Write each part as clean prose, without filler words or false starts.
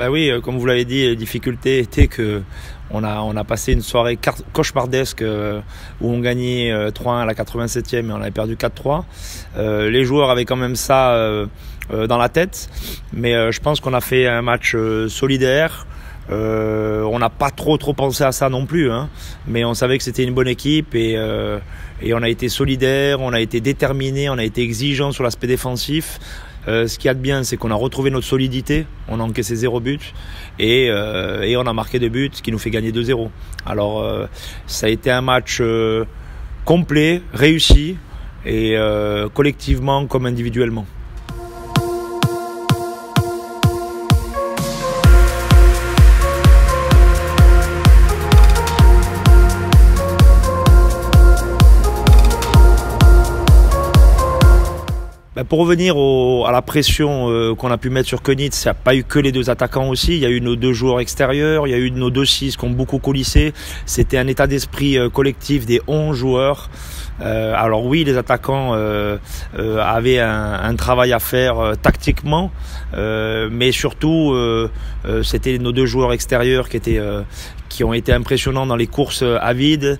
Bah oui, comme vous l'avez dit, les difficultés étaient que on a passé une soirée cauchemardesque où on gagnait 3-1 à la 87e et on avait perdu 4-3. Les joueurs avaient quand même ça dans la tête, mais je pense qu'on a fait un match solidaire. On n'a pas trop pensé à ça non plus, hein, mais on savait que c'était une bonne équipe et on a été solidaire, on a été déterminé, on a été exigeant sur l'aspect défensif. Ce qu'il y a de bien, c'est qu'on a retrouvé notre solidité, on a encaissé 0 but et on a marqué 2 buts, ce qui nous fait gagner 2-0. Alors ça a été un match complet, réussi et collectivement comme individuellement. Pour revenir à la pression qu'on a pu mettre sur Köniz, il n'y a pas eu que les 2 attaquants aussi, il y a eu nos 2 joueurs extérieurs, il y a eu nos 2 6 qui ont beaucoup coulissé. C'était un état d'esprit collectif des 11 joueurs. Alors oui, les attaquants avaient un travail à faire tactiquement, mais surtout c'était nos 2 joueurs extérieurs qui ont été impressionnants dans les courses à vide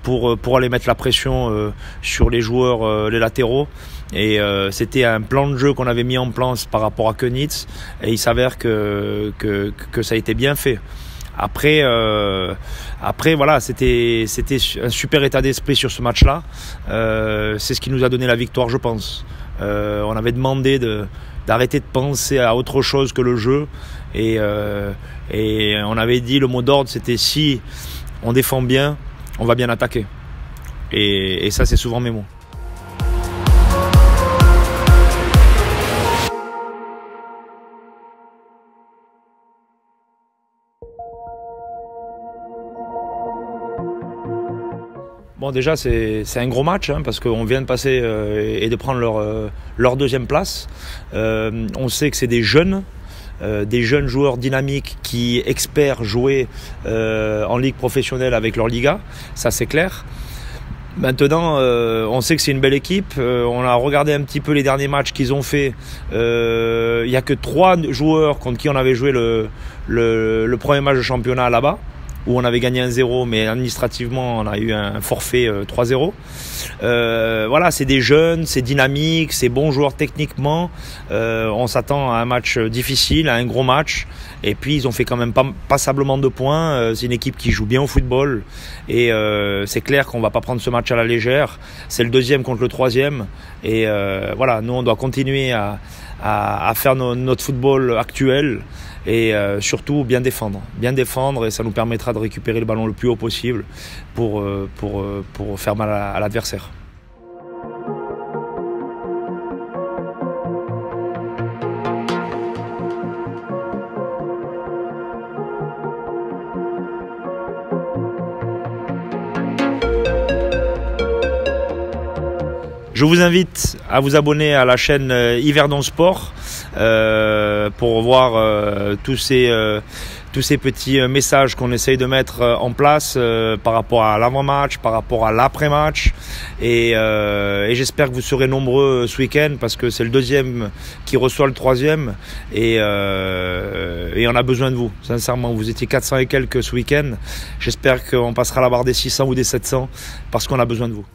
pour aller mettre la pression sur les joueurs, les latéraux. Et c'était un plan de jeu qu'on avait mis en place par rapport à Köniz et il s'avère que ça a été bien fait. Après voilà, c'était un super état d'esprit sur ce match-là. C'est ce qui nous a donné la victoire, je pense. On avait demandé d'arrêter de penser à autre chose que le jeu et on avait dit le mot d'ordre, c'était si on défend bien, on va bien attaquer. Et ça, c'est souvent mes mots. Bon, déjà c'est un gros match hein, parce qu'on vient de passer et de prendre leur 2e place. On sait que c'est des jeunes joueurs dynamiques qui espèrent jouer en ligue professionnelle avec leur Liga, ça c'est clair. Maintenant, on sait que c'est une belle équipe. On a regardé un petit peu les derniers matchs qu'ils ont fait. Il n'y a que 3 joueurs contre qui on avait joué le premier match de championnat là-bas, où on avait gagné 1-0, mais administrativement on a eu un forfait 3-0. Voilà, c'est des jeunes, c'est dynamique, c'est bons joueurs techniquement. On s'attend à un match difficile, à un gros match. Et puis ils ont fait quand même passablement de points. C'est une équipe qui joue bien au football. Et c'est clair qu'on va pas prendre ce match à la légère. C'est le 2e contre le 3e. Et voilà, nous on doit continuer à faire notre football actuel. Et surtout bien défendre et ça nous permettra de récupérer le ballon le plus haut possible pour faire mal à l'adversaire. Je vous invite à vous abonner à la chaîne Yverdon Sport pour voir tous ces petits messages qu'on essaye de mettre en place par rapport à l'avant-match, par rapport à l'après-match. Et j'espère que vous serez nombreux ce week-end parce que c'est le 2e qui reçoit le 3e et on a besoin de vous. Sincèrement, vous étiez 400 et quelques ce week-end. J'espère qu'on passera la barre des 600 ou des 700 parce qu'on a besoin de vous.